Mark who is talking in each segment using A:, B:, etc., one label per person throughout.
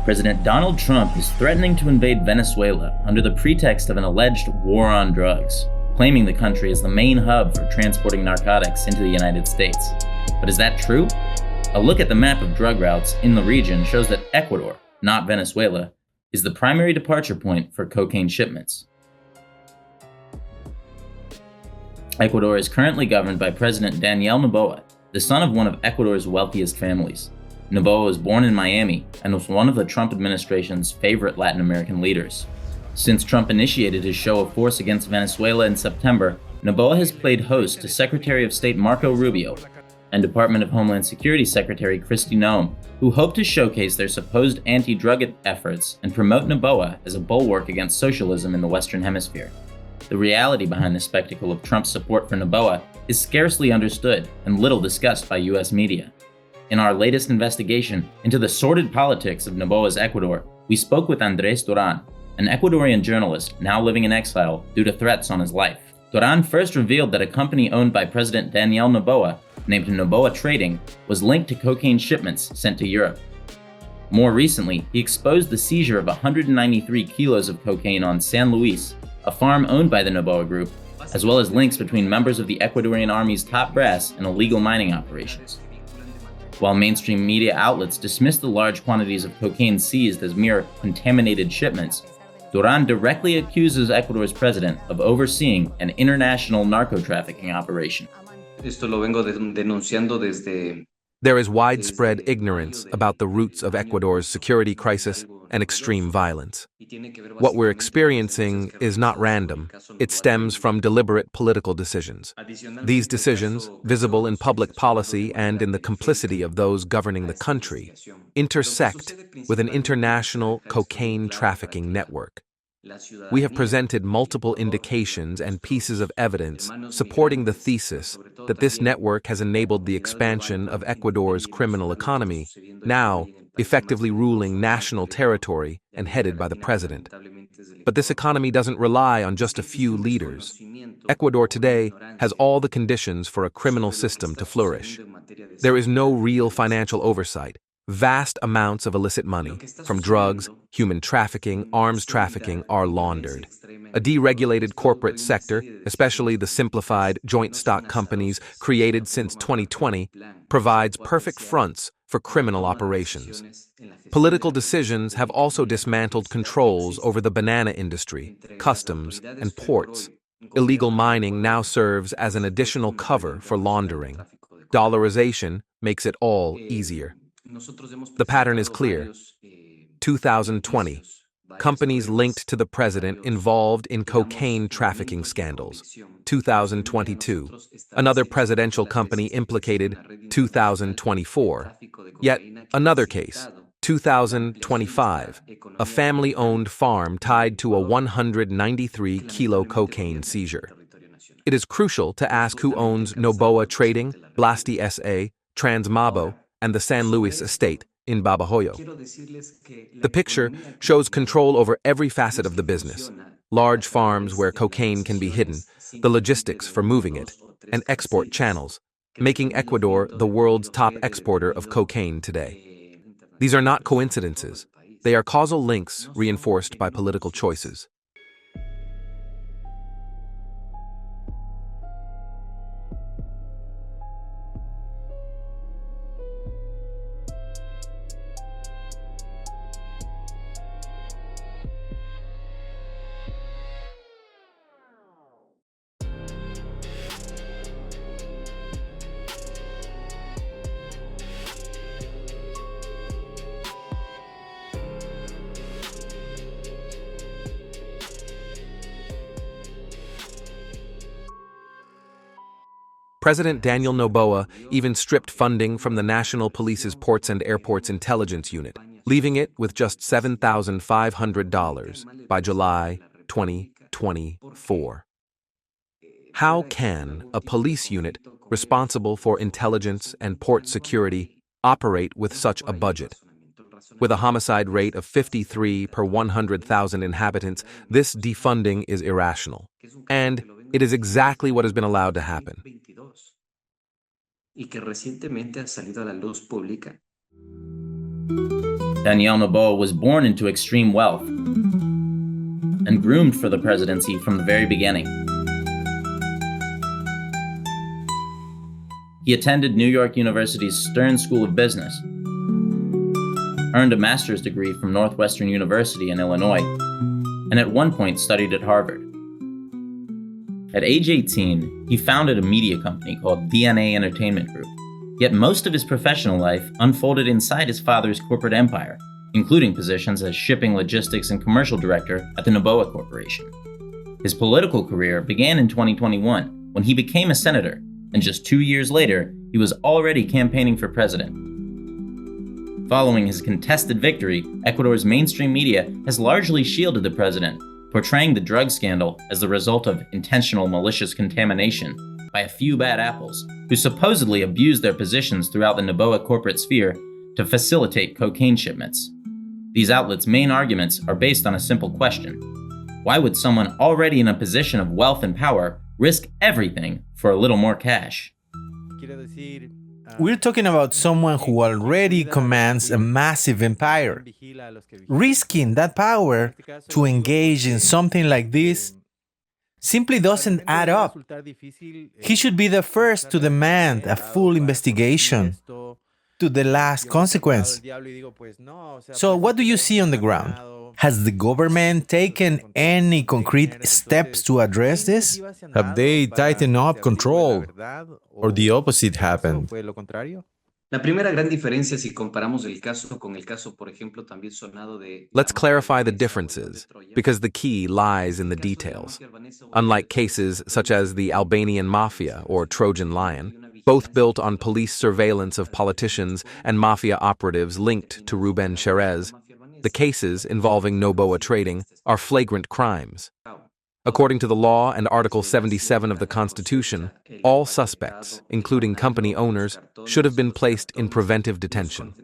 A: President Donald Trump is threatening to invade Venezuela under the pretext of an alleged war on drugs, claiming the country is the main hub for transporting narcotics into the United States. But is that true? A look at the map of drug routes in the region shows that Ecuador, not Venezuela, is the primary departure point for cocaine shipments. Ecuador is currently governed by President Daniel Noboa, the son of one of Ecuador's wealthiest families. Noboa was born in Miami and was one of the Trump administration's favorite Latin American leaders. Since Trump initiated his show of force against Venezuela in September, Noboa has played host to Secretary of State Marco Rubio and Department of Homeland Security Secretary Kristi Noem, who hope to showcase their supposed anti-drug efforts and promote Noboa as a bulwark against socialism in the Western Hemisphere. The reality behind the spectacle of Trump's support for Noboa is scarcely understood and little discussed by US media. In our latest investigation into the sordid politics of Noboa's Ecuador, we spoke with Andres Durán, an Ecuadorian journalist now living in exile due to threats on his life. Durán first revealed that a company owned by President Daniel Noboa, named Noboa Trading, was linked to cocaine shipments sent to Europe. More recently, he exposed the seizure of 193 kilos of cocaine on San Luis, a farm owned by the Noboa Group, as well as links between members of the Ecuadorian Army's top brass and illegal mining operations. While mainstream media outlets dismiss the large quantities of cocaine seized as mere contaminated shipments, Durán directly accuses Ecuador's president of overseeing an international narco-trafficking operation.
B: There is widespread ignorance about the roots of Ecuador's security crisis and extreme violence. What we're experiencing is not random. It stems from deliberate political decisions. These decisions, visible in public policy and in the complicity of those governing the country, intersect with an international cocaine trafficking network. We have presented multiple indications and pieces of evidence supporting the thesis that this network has enabled the expansion of Ecuador's criminal economy, now effectively ruling national territory and headed by the president. But this economy doesn't rely on just a few leaders. Ecuador today has all the conditions for a criminal system to flourish. There is no real financial oversight. Vast amounts of illicit money, from drugs, human trafficking, arms trafficking, are laundered. A deregulated corporate sector, especially the simplified joint stock companies created since 2020, provides perfect fronts for criminal operations. Political decisions have also dismantled controls over the banana industry, customs, and ports. Illegal mining now serves as an additional cover for laundering. Dollarization makes it all easier. The pattern is clear. 2020. Companies linked to the president involved in cocaine trafficking scandals. 2022. Another presidential company implicated. 2024. Yet another case. 2025. A family-owned farm tied to a 193-kilo cocaine seizure. It is crucial to ask who owns Noboa Trading, Blasti S.A, Transmabo, and the San Luis estate in Babahoyo. The picture shows control over every facet of the business: large farms where cocaine can be hidden, the logistics for moving it, and export channels, making Ecuador the world's top exporter of cocaine today. These are not coincidences. They are causal links reinforced by political choices. President Daniel Noboa even stripped funding from the National Police's Ports and Airports Intelligence Unit, leaving it with just $7,500 by July 2024. How can a police unit responsible for intelligence and port security operate with such a budget? With a homicide rate of 53 per 100,000 inhabitants, this defunding is irrational. And it is exactly what has been allowed to happen.
C: Y que recientemente ha salido a la luz pública.
A: Daniel Noboa was born into extreme wealth and groomed for the presidency from the very beginning. He attended New York University's Stern School of Business, earned a master's degree from Northwestern University in Illinois, and at one point studied at Harvard. At age 18, he founded a media company called DNA Entertainment Group, yet most of his professional life unfolded inside his father's corporate empire, including positions as shipping, logistics, and commercial director at the Noboa Corporation. His political career began in 2021 when he became a senator, and just 2 years later, he was already campaigning for president. Following his contested victory, Ecuador's mainstream media has largely shielded the president, portraying the drug scandal as the result of intentional malicious contamination by a few bad apples who supposedly abused their positions throughout the Noboa corporate sphere to facilitate cocaine shipments. These outlets' main arguments are based on a simple question: why would someone already in a position of wealth and power risk everything for a little more cash?
C: We're talking about someone who already commands a massive empire. Risking that power to engage in something like this simply doesn't add up. He should be the first to demand a full investigation to the last consequence. So what do you see on the ground? Has the government taken any concrete steps to address this?
D: Have they tightened up control? Or the opposite happened?
B: Let's clarify the differences, because the key lies in the details. Unlike cases such as the Albanian Mafia or Trojan Lion, both built on police surveillance of politicians and mafia operatives linked to Ruben Cherez, the cases involving Noboa Trading are flagrant crimes. According to the law and Article 77 of the Constitution, all suspects, including company owners, should have been placed in preventive detention.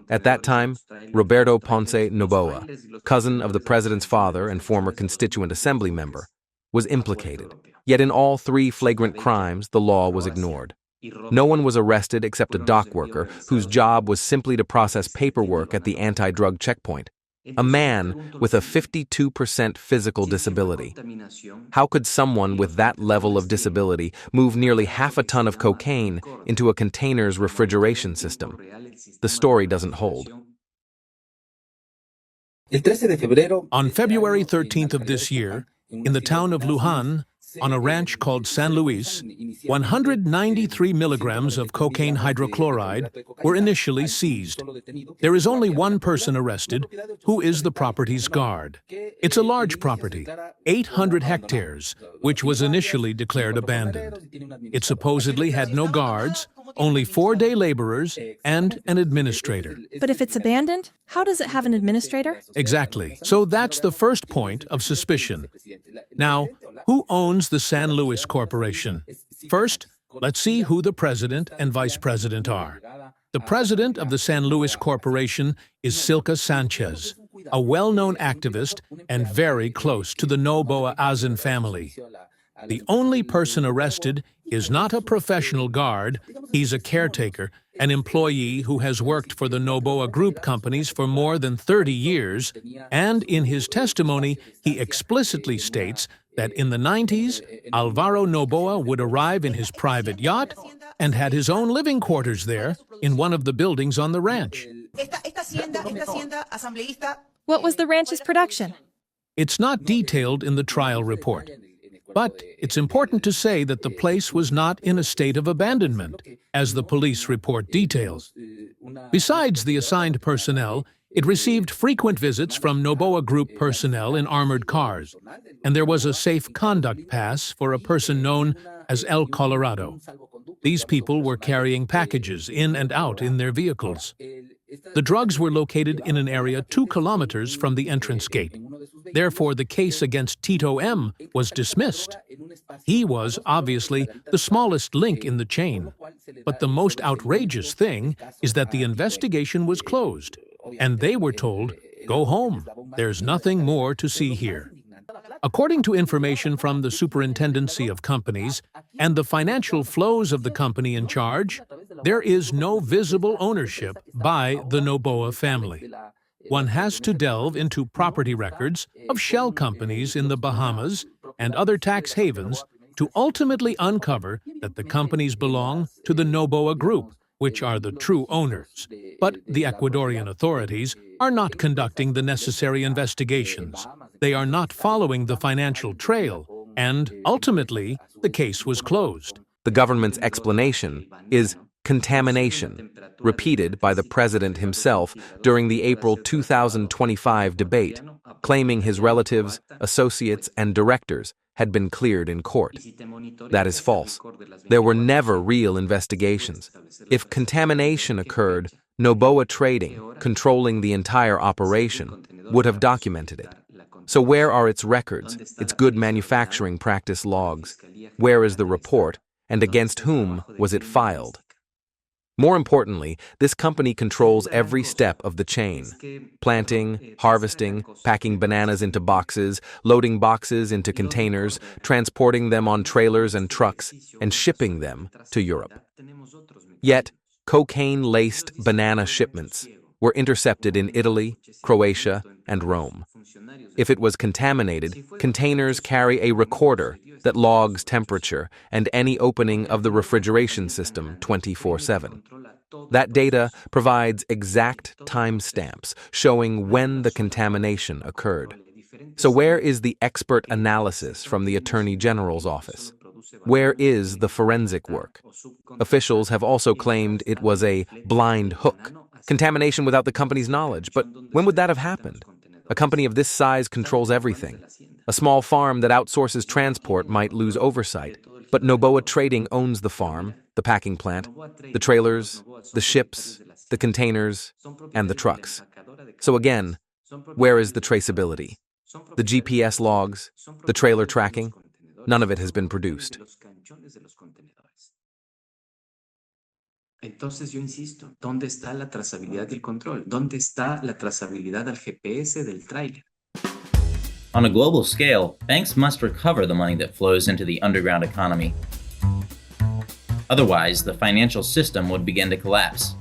B: At that time, Roberto Ponce Noboa, cousin of the president's father and former Constituent Assembly member, was implicated. Yet in all three flagrant crimes, the law was ignored. No one was arrested except a dock worker whose job was simply to process paperwork at the anti-drug checkpoint. A man with a 52% physical disability. How could someone with that level of disability move nearly half a ton of cocaine into a container's refrigeration system? The story doesn't hold.
E: On February 13th of this year, in the town of Lujan, on a ranch called San Luis, 193 milligrams of cocaine hydrochloride were initially seized. There is only one person arrested, who is the property's guard. It's a large property, 800 hectares, which was initially declared abandoned. It supposedly had no guards, only 4 day laborers, and an administrator.
F: But if it's abandoned, how does it have an administrator?
E: Exactly. So that's the first point of suspicion. Now, who owns the San Luis Corporation? First, let's see who the president and vice president are. The president of the San Luis Corporation is Silka Sanchez, a well-known activist and very close to the Noboa-owned family. The only person arrested is not a professional guard, he's a caretaker, an employee who has worked for the Noboa Group companies for more than 30 years, and in his testimony, he explicitly states that in the 90s, Alvaro Noboa would arrive in his private yacht and had his own living quarters there in one of the buildings on the ranch.
F: What was the ranch's production?
E: It's not detailed in the trial report. But it's important to say that the place was not in a state of abandonment, as the police report details. Besides the assigned personnel, it received frequent visits from Noboa Group personnel in armored cars, and there was a safe conduct pass for a person known as El Colorado. These people were carrying packages in and out in their vehicles. The drugs were located in an area 2 kilometers from the entrance gate. Therefore, the case against Tito M. was dismissed. He was, obviously, the smallest link in the chain. But the most outrageous thing is that the investigation was closed, and they were told, "Go home. There's nothing more to see here." According to information from the Superintendency of Companies and the financial flows of the company in charge, there is no visible ownership by the Noboa family. One has to delve into property records of shell companies in the Bahamas and other tax havens to ultimately uncover that the companies belong to the Noboa Group, which are the true owners. But the Ecuadorian authorities are not conducting the necessary investigations. They are not following the financial trail, and ultimately, the case was closed.
B: The government's explanation is contamination, repeated by the president himself during the April 2025 debate, claiming his relatives, associates, and directors had been cleared in court. That is false. There were never real investigations. If contamination occurred, Noboa Trading, controlling the entire operation, would have documented it. So where are its records, its good manufacturing practice logs? Where is the report, and against whom was it filed? More importantly, this company controls every step of the chain: planting, harvesting, packing bananas into boxes, loading boxes into containers, transporting them on trailers and trucks, and shipping them to Europe. Yet, cocaine-laced banana shipments were intercepted in Italy, Croatia, and Rome. If it was contaminated, containers carry a recorder that logs temperature and any opening of the refrigeration system 24/7. That data provides exact timestamps showing when the contamination occurred. So where is the expert analysis from the Attorney General's office? Where is the forensic work? Officials have also claimed it was a blind hook, contamination without the company's knowledge. But when would that have happened? A company of this size controls everything. A small farm that outsources transport might lose oversight, but Noboa Trading owns the farm, the packing plant, the trailers, the ships, the containers, and the trucks. So again, where is the traceability? The GPS logs, the trailer tracking? None of it has been produced.
G: Entonces yo insisto, ¿dónde está la trazabilidad y el control? ¿Dónde está la trazabilidad al GPS del tráiler?
A: On a global scale, banks must recover the money that flows into the underground economy. Otherwise, the financial system would begin to collapse.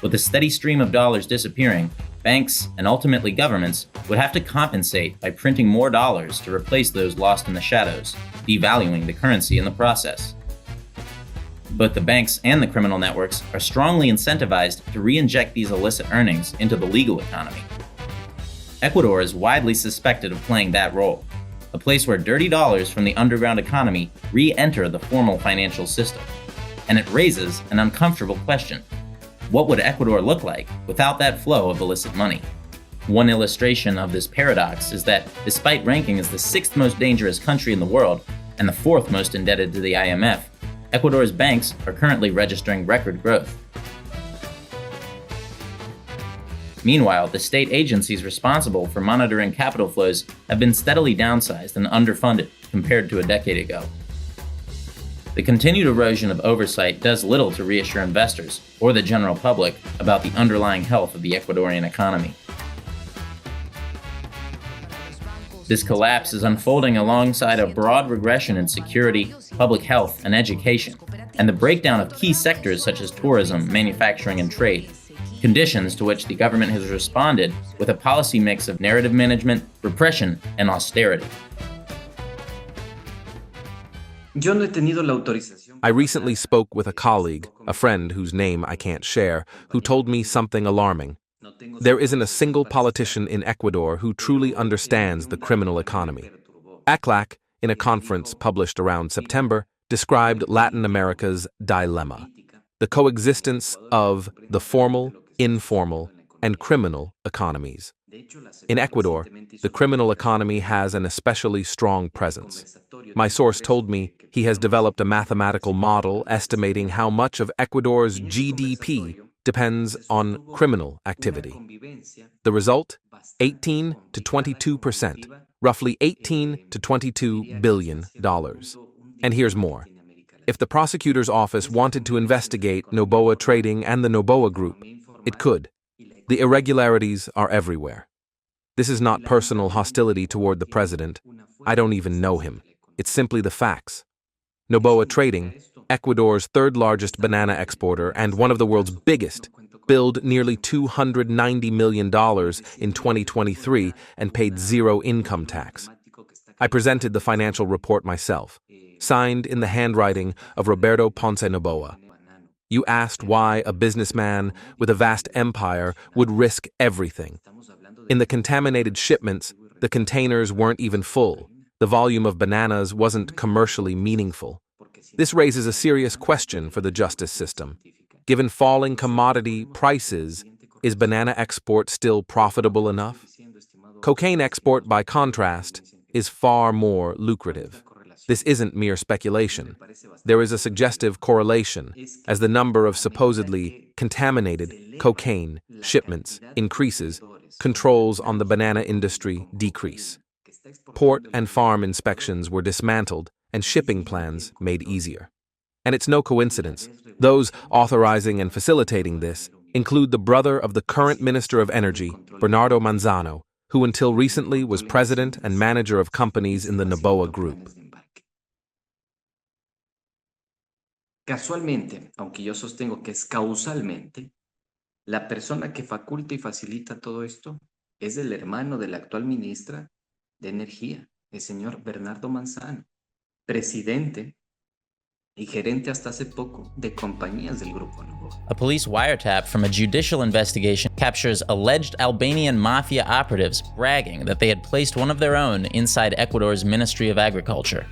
A: With a steady stream of dollars disappearing, banks, and ultimately governments, would have to compensate by printing more dollars to replace those lost in the shadows, devaluing the currency in the process. Both the banks and the criminal networks are strongly incentivized to re-inject these illicit earnings into the legal economy. Ecuador is widely suspected of playing that role, a place where dirty dollars from the underground economy re-enter the formal financial system. And it raises an uncomfortable question. What would Ecuador look like without that flow of illicit money? One illustration of this paradox is that despite ranking as the 6th most dangerous country in the world and the 4th most indebted to the IMF, Ecuador's banks are currently registering record growth. Meanwhile, the state agencies responsible for monitoring capital flows have been steadily downsized and underfunded compared to a decade ago. The continued erosion of oversight does little to reassure investors or the general public about the underlying health of the Ecuadorian economy. This collapse is unfolding alongside a broad regression in security, public health, and education, and the breakdown of key sectors such as tourism, manufacturing, and trade, conditions to which the government has responded with a policy mix of narrative management, repression, and austerity.
B: I recently spoke with a colleague, a friend whose name I can't share, who told me something alarming. There isn't a single politician in Ecuador who truly understands the criminal economy. ACLAC, in a conference published around September, described Latin America's dilemma: the coexistence of the formal, informal, and criminal economies. In Ecuador, the criminal economy has an especially strong presence. My source told me he has developed a mathematical model estimating how much of Ecuador's GDP depends on criminal activity. The result? 18 to 22%, roughly $18 to $22 billion. And here's more. If the prosecutor's office wanted to investigate Noboa Trading and the Noboa Group, it could. The irregularities are everywhere. This is not personal hostility toward the president. I don't even know him. It's simply the facts. Noboa Trading, Ecuador's third-largest banana exporter and one of the world's biggest, billed nearly $290 million in 2023 and paid zero income tax. I presented the financial report myself, signed in the handwriting of Roberto Ponce Noboa. You asked why a businessman with a vast empire would risk everything. In the contaminated shipments, the containers weren't even full. The volume of bananas wasn't commercially meaningful. This raises a serious question for the justice system. Given falling commodity prices, is banana export still profitable enough? Cocaine export, by contrast, is far more lucrative. This isn't mere speculation. There is a suggestive correlation as the number of supposedly contaminated cocaine shipments increases, controls on the banana industry decrease. Port and farm inspections were dismantled and shipping plans made easier. And it's no coincidence. Those authorizing and facilitating this include the brother of the current Minister of Energy, Bernardo Manzano, who until recently was president and manager of companies in the Noboa Group.
G: Casualmente, aunque yo sostengo que es causalmente, la persona que faculta y facilita todo esto es el hermano de la actual ministra de Energía, el señor Bernardo Manzano, presidente y gerente hasta hace poco de compañías del Grupo Noboa.
A: A police wiretap from a judicial investigation captures alleged Albanian mafia operatives bragging that they had placed one of their own inside Ecuador's Ministry of Agriculture.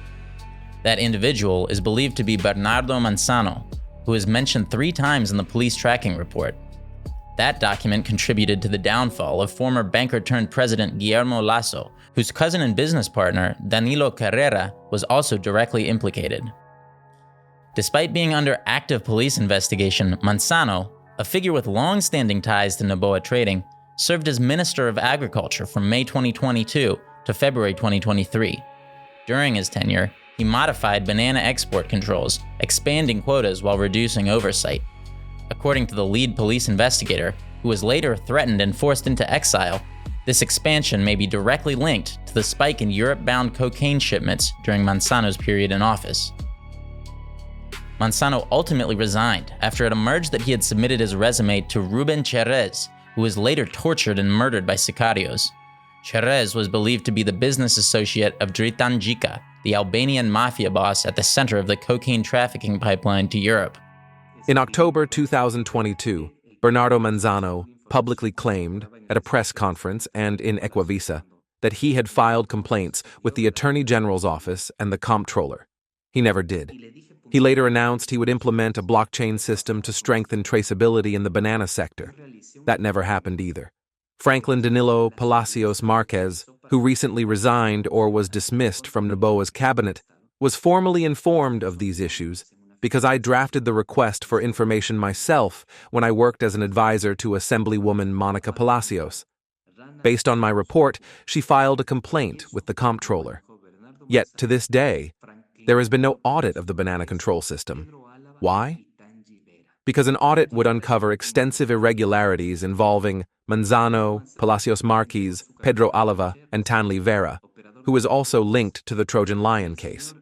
A: That individual is believed to be Bernardo Manzano, who is mentioned 3 times in the police tracking report. That document contributed to the downfall of former banker-turned-president Guillermo Lasso, whose cousin and business partner, Danilo Carrera, was also directly implicated. Despite being under active police investigation, Manzano, a figure with long-standing ties to Noboa Trading, served as Minister of Agriculture from May 2022 to February 2023. During his tenure, he modified banana export controls, expanding quotas while reducing oversight. According to the lead police investigator, who was later threatened and forced into exile, this expansion may be directly linked to the spike in Europe-bound cocaine shipments during Manzano's period in office. Manzano ultimately resigned after it emerged that he had submitted his resume to Ruben Cherez, who was later tortured and murdered by sicarios. Cherez was believed to be the business associate of Dritan Djica, the Albanian mafia boss at the center of the cocaine trafficking pipeline to Europe.
B: In October 2022, Bernardo Manzano publicly claimed at a press conference and in Ecuavisa that he had filed complaints with the Attorney General's office and the Comptroller. He never did. He later announced he would implement a blockchain system to strengthen traceability in the banana sector. That never happened either. Franklin Danilo Palacios Marquez, who recently resigned or was dismissed from Noboa's cabinet, was formally informed of these issues because I drafted the request for information myself when I worked as an advisor to Assemblywoman Monica Palacios. Based on my report, she filed a complaint with the Comptroller. Yet, to this day, there has been no audit of the banana control system. Why? Because an audit would uncover extensive irregularities involving Manzano, Palacios Marquez, Pedro Alava, and Tanli Vera, who is also linked to the Trojan Lion case.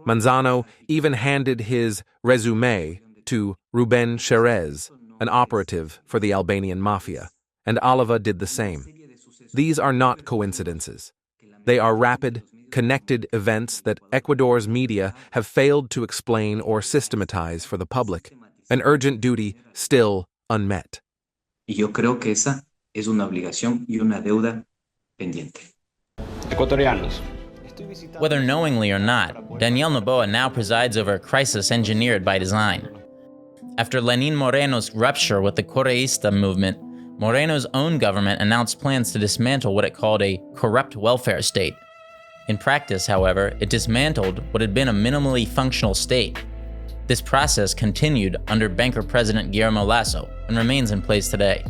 B: Manzano even handed his resume to Ruben Cherez, an operative for the Albanian mafia, and Alava did the same. These are not coincidences. They are rapid, connected events that Ecuador's media have failed to explain or systematize for the public, an urgent duty still unmet.
G: Y yo creo que esa es una obligación y una deuda pendiente.
H: Ecuatorianos.
A: Whether knowingly or not, Daniel Noboa now presides over a crisis engineered by design. After Lenin Moreno's rupture with the Correísta movement, Moreno's own government announced plans to dismantle what it called a corrupt welfare state. In practice, however, it dismantled what had been a minimally functional state. This process continued under banker President Guillermo Lasso and remains in place today.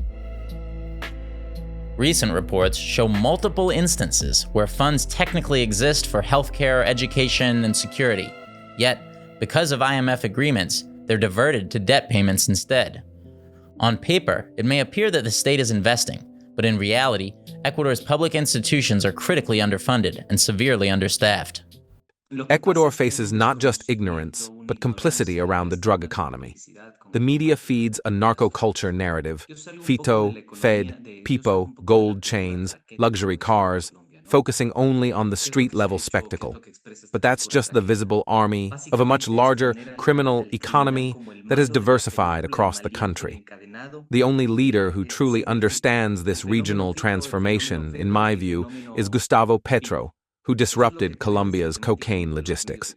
A: Recent reports show multiple instances where funds technically exist for healthcare, education, and security, yet, because of IMF agreements, they're diverted to debt payments instead. On paper, it may appear that the state is investing, but in reality, Ecuador's public institutions are critically underfunded and severely understaffed.
B: Ecuador faces not just ignorance, but complicity around the drug economy. The media feeds a narco-culture narrative: Fito, Fed, Pipo, gold chains, luxury cars, focusing only on the street-level spectacle. But that's just the visible army of a much larger criminal economy that has diversified across the country. The only leader who truly understands this regional transformation, in my view, is Gustavo Petro, who disrupted Colombia's cocaine logistics.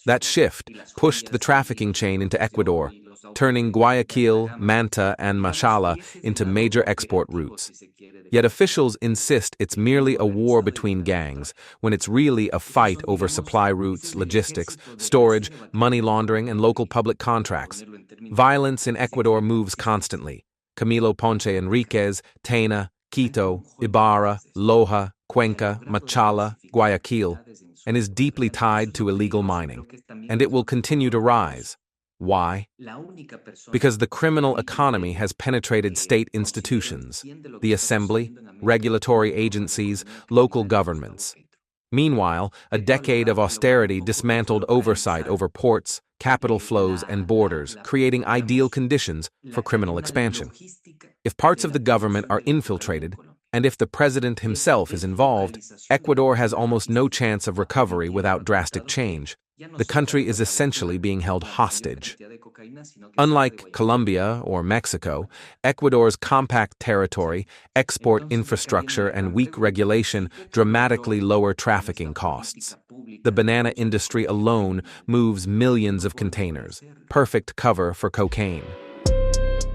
B: That shift pushed the trafficking chain into Ecuador, turning Guayaquil, Manta, and Machala into major export routes. Yet officials insist it's merely a war between gangs, when it's really a fight over supply routes, logistics, storage, money laundering, and local public contracts. Violence in Ecuador moves constantly. Camilo Ponce Enriquez, Tena, Quito, Ibarra, Loja, Cuenca, Machala, Guayaquil, and is deeply tied to illegal mining. And it will continue to rise. Why? Because the criminal economy has penetrated state institutions, the assembly, regulatory agencies, local governments. Meanwhile, a decade of austerity dismantled oversight over ports, capital flows, and borders, creating ideal conditions for criminal expansion. If parts of the government are infiltrated, and if the president himself is involved, Ecuador has almost no chance of recovery without drastic change. The country is essentially being held hostage. Unlike Colombia or Mexico, Ecuador's compact territory, export infrastructure, and weak regulation dramatically lower trafficking costs. The banana industry alone moves millions of containers, perfect cover for cocaine.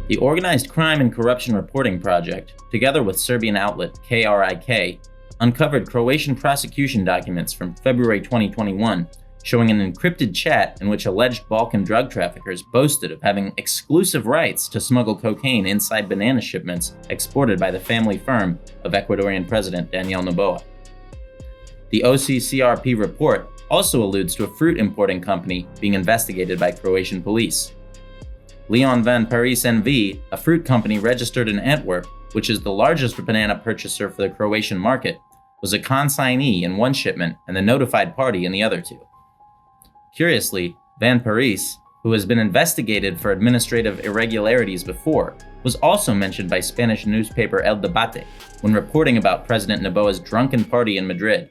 A: The Organized Crime and Corruption Reporting Project, together with Serbian outlet KRIK, uncovered Croatian prosecution documents from February 2021 showing an encrypted chat in which alleged Balkan drug traffickers boasted of having exclusive rights to smuggle cocaine inside banana shipments exported by the family firm of Ecuadorian President Daniel Noboa. The OCCRP report also alludes to a fruit importing company being investigated by Croatian police. Leon van Parijs NV, a fruit company registered in Antwerp, which is the largest banana purchaser for the Croatian market, was a consignee in one shipment and the notified party in the other two. Curiously, Van Parijs, who has been investigated for administrative irregularities before, was also mentioned by Spanish newspaper El Debate when reporting about President Noboa's drunken party in Madrid.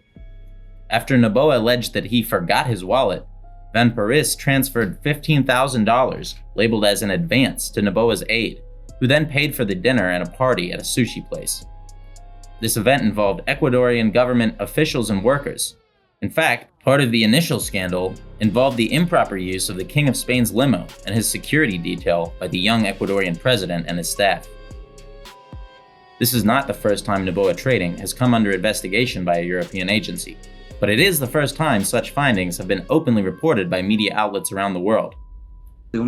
A: After Noboa alleged that he forgot his wallet, Van Parijs transferred $15,000, labeled as an advance, to Noboa's aide, who then paid for the dinner and a party at a sushi place. This event involved Ecuadorian government officials and workers. In fact, part of the initial scandal involved the improper use of the King of Spain's limo and his security detail by the young Ecuadorian president and his staff. This is not the first time Noboa Trading has come under investigation by a European agency, but it is the first time such findings have been openly reported by media outlets around the world.
B: The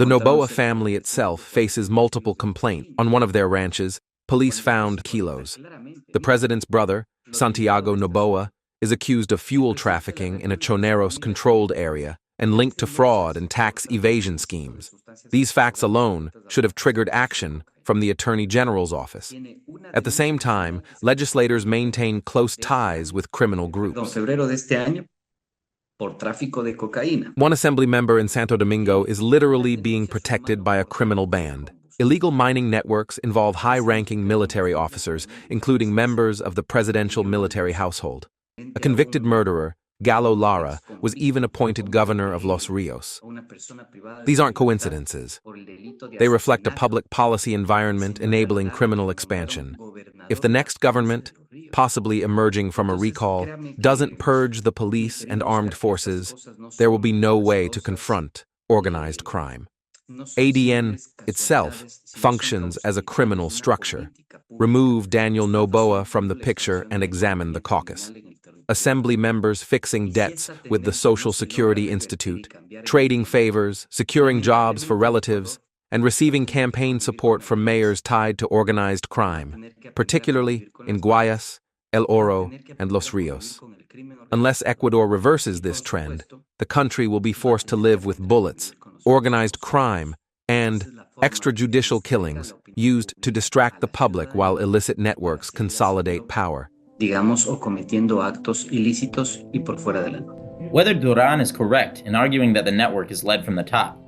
B: Noboa family itself faces multiple complaints. On one of their ranches, police found kilos. The president's brother, Santiago Noboa, is accused of fuel trafficking in a Choneros-controlled area and linked to fraud and tax evasion schemes. These facts alone should have triggered action from the Attorney General's office. At the same time, legislators maintain close ties with criminal groups. One assembly member in Santo Domingo is literally being protected by a criminal band. Illegal mining networks involve high-ranking military officers, including members of the presidential military household. A convicted murderer, Gallo Lara, was even appointed governor of Los Rios. These aren't coincidences. They reflect a public policy environment enabling criminal expansion. If the next government, possibly emerging from a recall, doesn't purge the police and armed forces, there will be no way to confront organized crime. ADN itself functions as a criminal structure. Remove Daniel Noboa from the picture and examine the caucus. Assembly members fixing debts with the Social Security Institute, trading favors, securing jobs for relatives, and receiving campaign support from mayors tied to organized crime, particularly in Guayas, El Oro, and Los Rios. Unless Ecuador reverses this trend, the country will be forced to live with bullets, organized crime, and extrajudicial killings used to distract the public while illicit networks consolidate power.
G: digamos, o cometiendo actos ilícitos y por fuera de la ley.
A: Whether Durán is correct in arguing that the network is led from the top,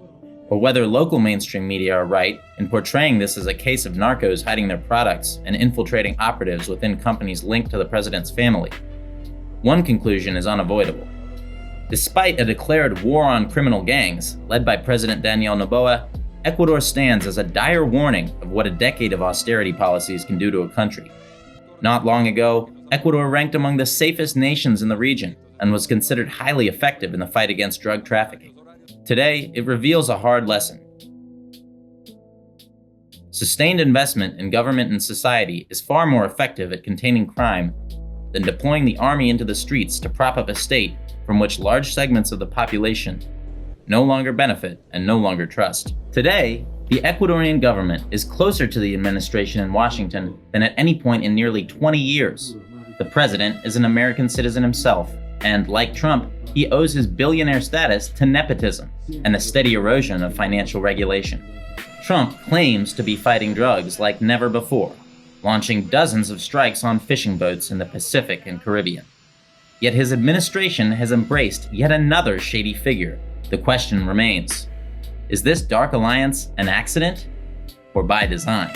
A: or whether local mainstream media are right in portraying this as a case of narcos hiding their products and infiltrating operatives within companies linked to the president's family, one conclusion is unavoidable. Despite a declared war on criminal gangs, led by President Daniel Noboa, Ecuador stands as a dire warning of what a decade of austerity policies can do to a country. Not long ago, Ecuador ranked among the safest nations in the region and was considered highly effective in the fight against drug trafficking. Today, it reveals a hard lesson. Sustained investment in government and society is far more effective at containing crime than deploying the army into the streets to prop up a state from which large segments of the population no longer benefit and no longer trust. Today, the Ecuadorian government is closer to the administration in Washington than at any point in nearly 20 years. The president is an American citizen himself, and like Trump, he owes his billionaire status to nepotism and a steady erosion of financial regulation. Trump claims to be fighting drugs like never before, launching dozens of strikes on fishing boats in the Pacific and Caribbean. Yet his administration has embraced yet another shady figure. The question remains, is this dark alliance an accident or by design?